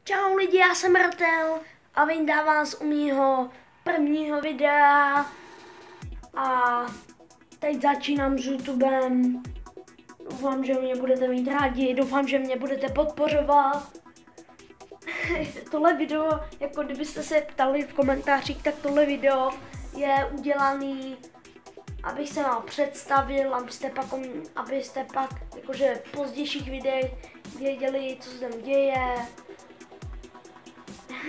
Čau lidi, já jsem Ratel a vítám vás u mýho prvního videa a teď začínám s YouTubem. Doufám, že mě budete mít rádi, doufám, že mě budete podporovat. Tohle video, jako kdybyste se ptali v komentářích, tak tohle video je udělaný, abych se vám představil, abyste pak jakože v pozdějších videích věděli, co se tam děje.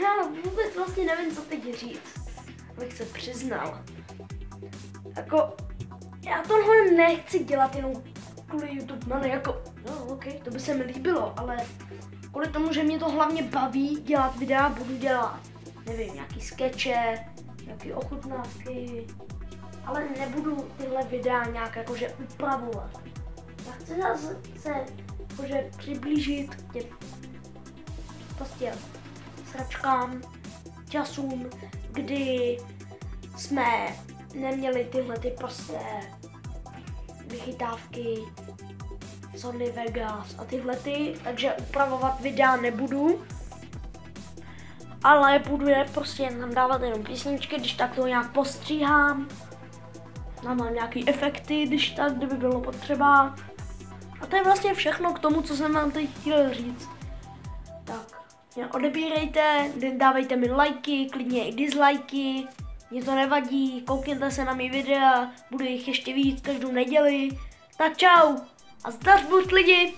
Já vůbec vlastně nevím, co teď říct, abych se přiznal. Jako, já tohle nechci dělat jenom kvůli YouTube Money, jako, no ok, to by se mi líbilo, ale kvůli tomu, že mě to hlavně baví dělat videa, budu dělat, nevím, nějaký skeče, nějaký ochutnávky, ale nebudu tyhle videa nějak jakože upravovat. Já chci zase jakože přiblížit k těm prostě sračkám, časům, kdy jsme neměli tyhle ty prostě vychytávky Sony Vegas a tyhle ty, takže upravovat videa nebudu, ale budu je prostě tam dávat jenom písničky, když tak to nějak postříhám, mám nějaký efekty, když tak, kdyby bylo potřeba. A to je vlastně všechno k tomu, co jsem vám teď chtěl říct. Tak. Mě odebírejte, dávejte mi lajky, klidně i dislajky, mě to nevadí, koukněte se na mý videa, budu jich ještě víc každou neděli. Tak čau a zdař buď lidi!